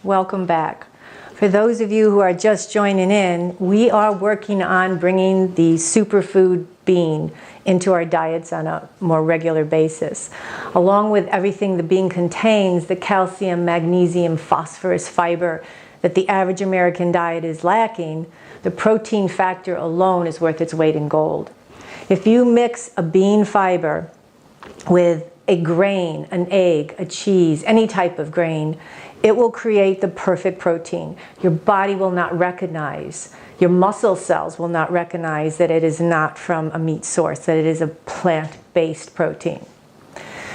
welcome back. For those of you who are just joining in, we are working on bringing the superfood bean into our diets on a more regular basis. Along with everything the bean contains, the calcium, magnesium, phosphorus, fiber that the average American diet is lacking, the protein factor alone is worth its weight in gold. If you mix a bean fiber with a grain, an egg, a cheese, any type of grain, it will create the perfect protein. Your body will not recognize, your muscle cells will not recognize that it is not from a meat source, that it is a plant-based protein.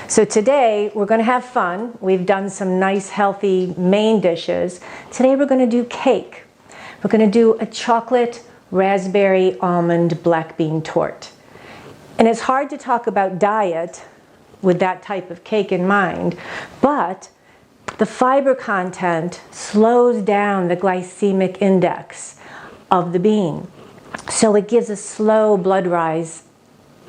So today we're going to have fun. We've done some nice healthy main dishes. Today we're going to do cake. We're going to do a chocolate, raspberry, almond, black bean torte. And it's hard to talk about diet with that type of cake in mind, but the fiber content slows down the glycemic index of the bean. So it gives a slow blood rise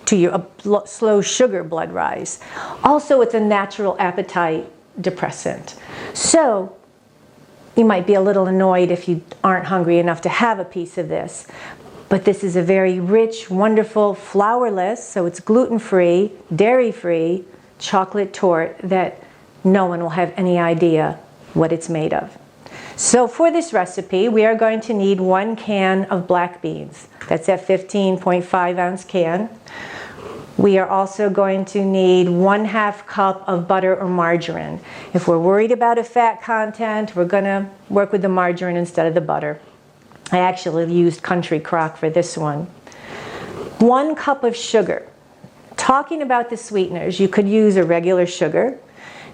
to your, slow sugar blood rise. Also, it's a natural appetite depressant. So you might be a little annoyed if you aren't hungry enough to have a piece of this. But this is a very rich, wonderful, flourless, so it's gluten-free, dairy-free chocolate torte that no one will have any idea what it's made of. So for this recipe, we are going to need 1 can of black beans. That's a 15.5 ounce can. We are also going to need 1/2 cup of butter or margarine. If we're worried about a fat content, we're going to work with the margarine instead of the butter. I actually used country crock for this one. 1 cup of sugar. Talking about the sweeteners, you could use a regular sugar.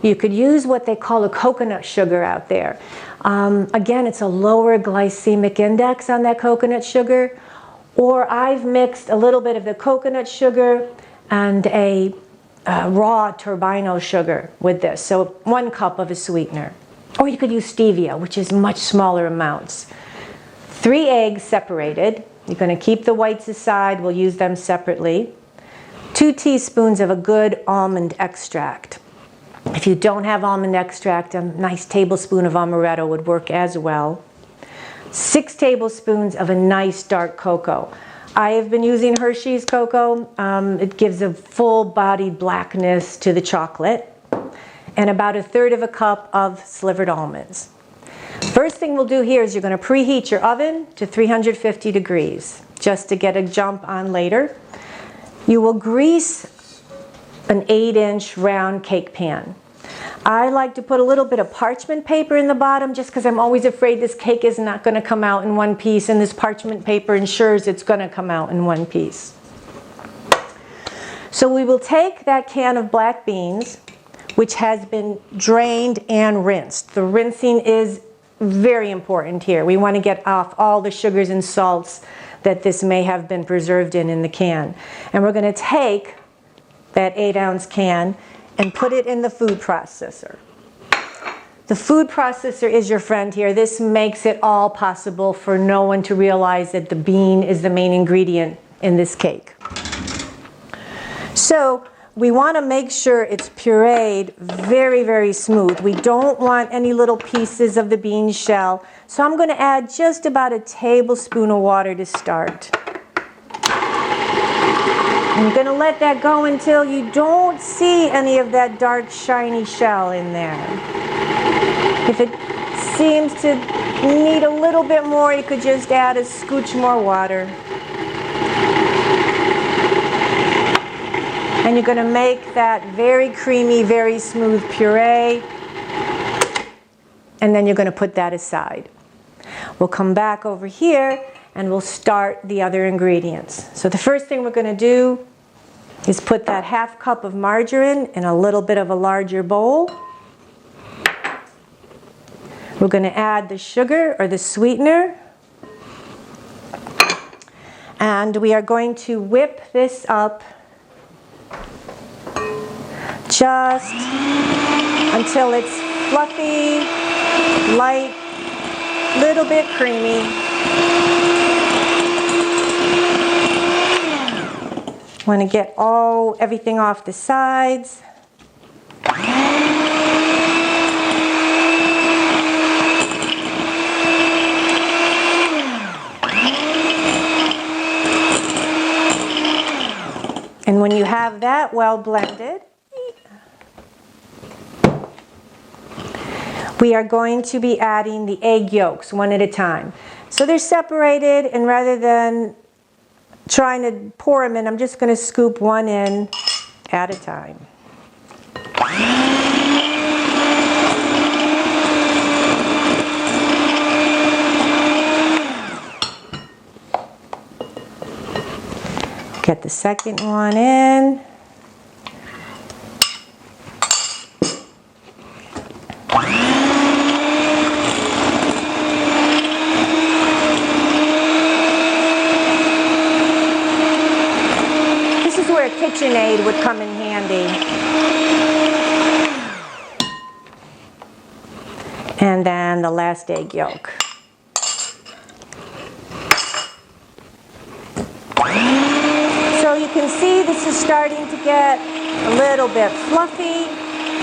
You could use what they call a coconut sugar out there. Again, it's a lower glycemic index on that coconut sugar. Or I've mixed a little bit of the coconut sugar and a raw turbinado sugar with this. So 1 cup of a sweetener. Or you could use stevia, which is much smaller amounts. 3 eggs separated. You're going to keep the whites aside. We'll use them separately. 2 teaspoons of a good almond extract. If you don't have almond extract, a nice tablespoon of amaretto would work as well. 6 tablespoons of a nice dark cocoa. I have been using Hershey's cocoa. It gives a full-bodied blackness to the chocolate. And about 1/3 of a cup of slivered almonds. First thing we'll do here is you're going to preheat your oven to 350 degrees, just to get a jump on later. You will grease an 8-inch round cake pan. I like to put a little bit of parchment paper in the bottom just because I'm always afraid this cake is not going to come out in one piece, and this parchment paper ensures it's going to come out in one piece. So we will take that can of black beans, which has been drained and rinsed. The rinsing is very important here. We want to get off all the sugars and salts that this may have been preserved in the can. And we're going to take that 8-ounce can and put it in the food processor. The food processor is your friend here. This makes it all possible for no one to realize that the bean is the main ingredient in this cake. So we want to make sure it's pureed very, very smooth. We don't want any little pieces of the bean shell. So I'm going to add just about a tablespoon of water to start. I'm going to let that go until you don't see any of that dark, shiny shell in there. If it seems to need a little bit more, you could just add a scooch more water. And you're going to make that very creamy, very smooth puree. And then you're going to put that aside. We'll come back over here and we'll start the other ingredients. So the first thing we're going to do is put that 1/2 cup of margarine in a little bit of a larger bowl. We're going to add the sugar or the sweetener. And we are going to whip this up just until it's fluffy, light, little bit creamy. Want to get everything off the sides. when you have that well blended, we are going to be adding the egg yolks one at a time. So they're separated, and rather than trying to pour them in, I'm just going to scoop one in at a time. Get the second one in. This is where a KitchenAid would come in handy. And then the last egg yolk. So you can see this is starting to get a little bit fluffy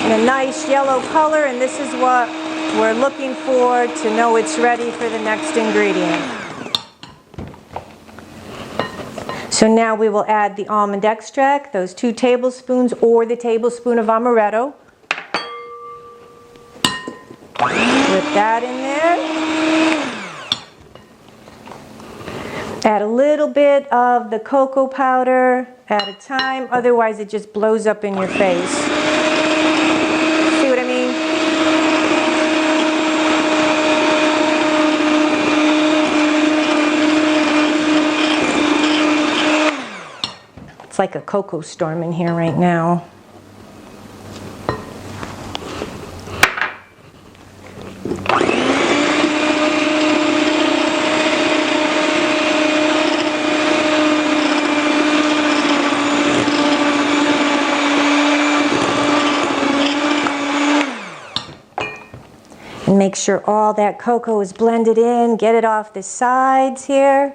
and a nice yellow color, and this is what we're looking for to know it's ready for the next ingredient. So now we will add the almond extract, those 2 tablespoons or the tablespoon of amaretto. Whip that in there. Add a little bit of the cocoa powder at a time, otherwise it just blows up in your face. See what I mean? It's like a cocoa storm in here right now. And make sure all that cocoa is blended in. Get it off the sides here.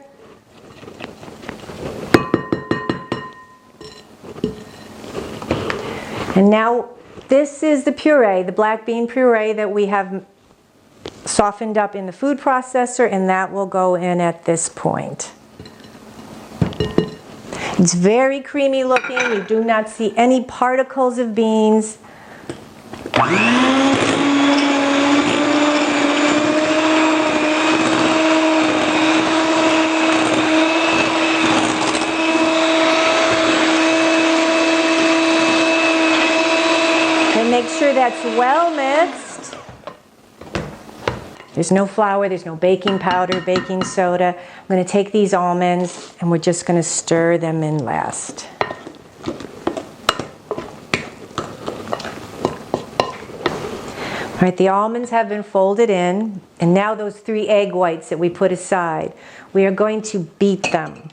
And now this is the puree, the black bean puree that we have softened up in the food processor, and that will go in at this point. It's very creamy looking. You do not see any particles of beans. Make sure that's well mixed. There's no flour, there's no baking powder, baking soda. I'm going to take these almonds and we're just going to stir them in last. All right, the almonds have been folded in, and now those 3 egg whites that we put aside, we are going to beat them.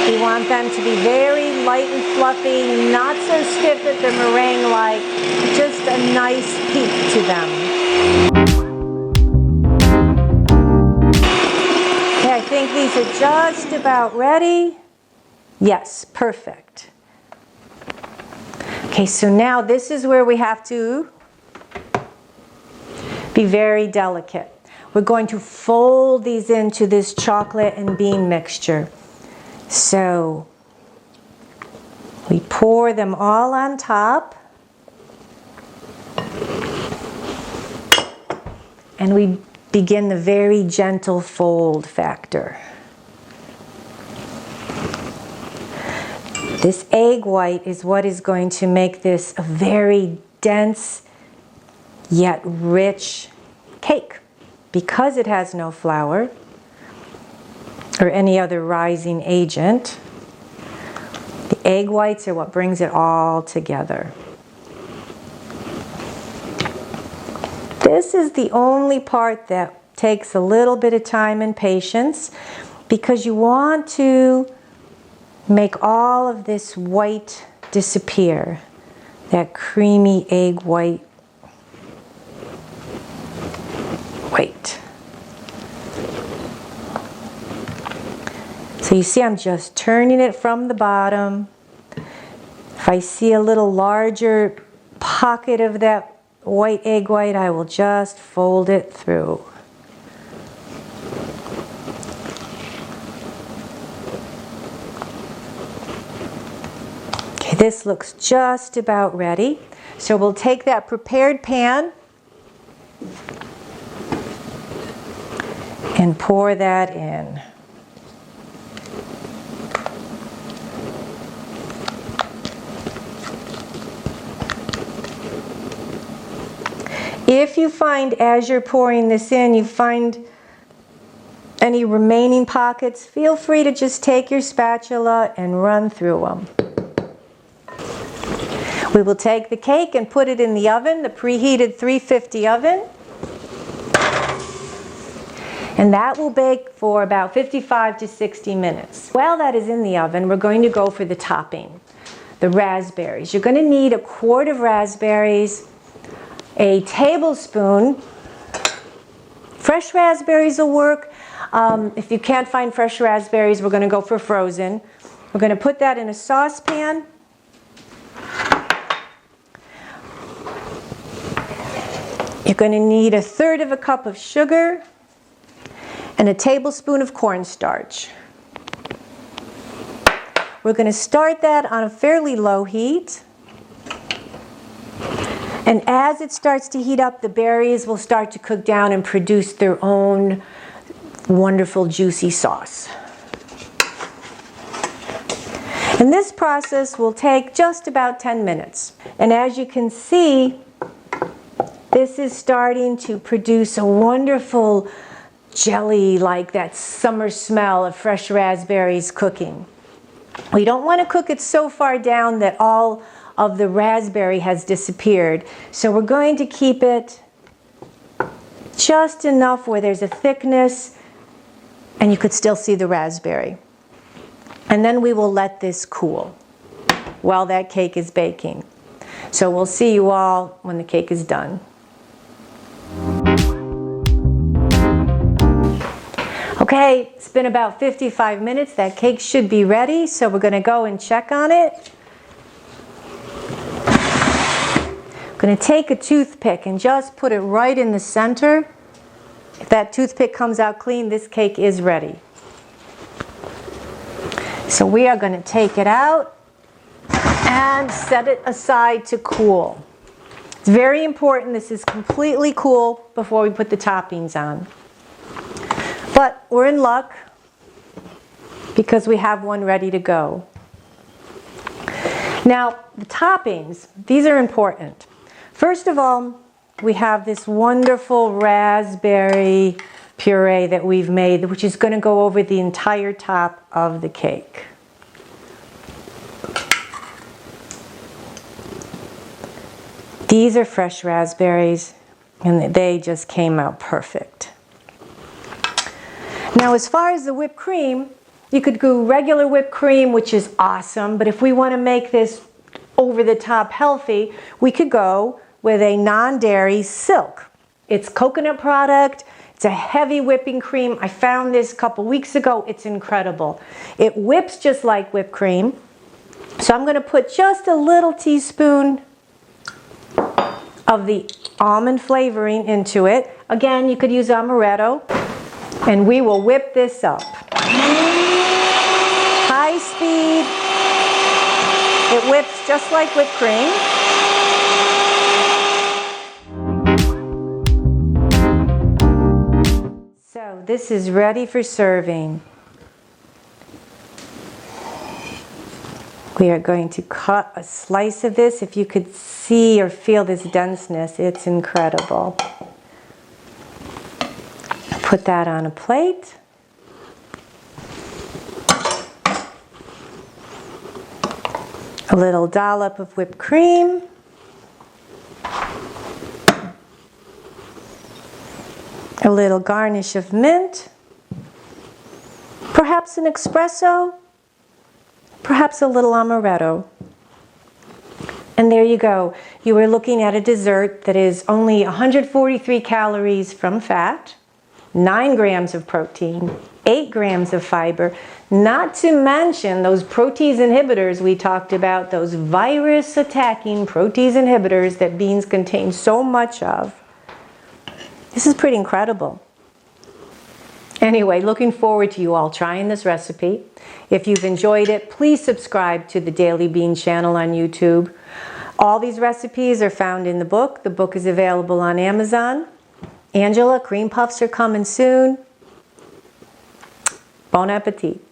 We want them to be very light and fluffy, not so stiff that they're meringue-like, just a nice peak to them. Okay, I think these are just about ready. Yes, perfect. Okay, so now this is where we have to be very delicate. We're going to fold these into this chocolate and bean mixture. So we pour them all on top, and we begin the very gentle fold factor. This egg white is what is going to make this a very dense yet rich cake, because it has no flour or any other rising agent. The egg whites are what brings it all together. This is the only part that takes a little bit of time and patience, because you want to make all of this white disappear, that creamy egg white. So you see I'm just turning it from the bottom. If I see a little larger pocket of that white egg white, I will just fold it through. This looks just about ready. So we'll take that prepared pan and pour that in. If you find, as you're pouring this in, you find any remaining pockets, feel free to just take your spatula and run through them. We will take the cake and put it in the oven, the preheated 350 oven. And that will bake for about 55 to 60 minutes. While that is in the oven, we're going to go for the topping, the raspberries. You're going to need a quart of raspberries, a tablespoon. Fresh raspberries will work. If you can't find fresh raspberries, we're going to go for frozen. We're going to put that in a saucepan. You're going to need 1/3 cup of sugar and a tablespoon of cornstarch. We're going to start that on a fairly low heat. And as it starts to heat up, the berries will start to cook down and produce their own wonderful juicy sauce. And this process will take just about 10 minutes. And as you can see, this is starting to produce a wonderful jelly, like that summer smell of fresh raspberries cooking. We don't want to cook it so far down that all of the raspberry has disappeared. So we're going to keep it just enough where there's a thickness and you could still see the raspberry. And then we will let this cool while that cake is baking. So we'll see you all when the cake is done. Okay, it's been about 55 minutes. That cake should be ready, so we're going to go and check on it. I'm going to take a toothpick and just put it right in the center. If that toothpick comes out clean, this cake is ready. So we are going to take it out and set it aside to cool. It's very important this is completely cool before we put the toppings on. But we're in luck because we have one ready to go. Now, the toppings, these are important. First of all, we have this wonderful raspberry puree that we've made, which is going to go over the entire top of the cake. These are fresh raspberries, and they just came out perfect. Now, as far as the whipped cream, you could do regular whipped cream, which is awesome, but if we want to make this over the top healthy, we could go with a non-dairy Silk. It's coconut product. It's a heavy whipping cream. I found this a couple weeks ago. It's incredible. It whips just like whipped cream. So I'm going to put just a little teaspoon of the almond flavoring into it. Again, you could use amaretto. And we will whip this up. High speed. It whips just like whipped cream. So this is ready for serving. We are going to cut a slice of this. If you could see or feel this denseness, it's incredible. Put that on a plate. A little dollop of whipped cream. A little garnish of mint. Perhaps an espresso. Perhaps a little amaretto. And there you go. You are looking at a dessert that is only 143 calories from fat, 9 grams of protein, 8 grams of fiber, not to mention those protease inhibitors we talked about, those virus-attacking protease inhibitors that beans contain so much of. This is pretty incredible. Anyway, looking forward to you all trying this recipe. If you've enjoyed it, please subscribe to the Daily Bean channel on YouTube. All these recipes are found in the book. The book is available on Amazon. Angela, cream puffs are coming soon. Bon appetit.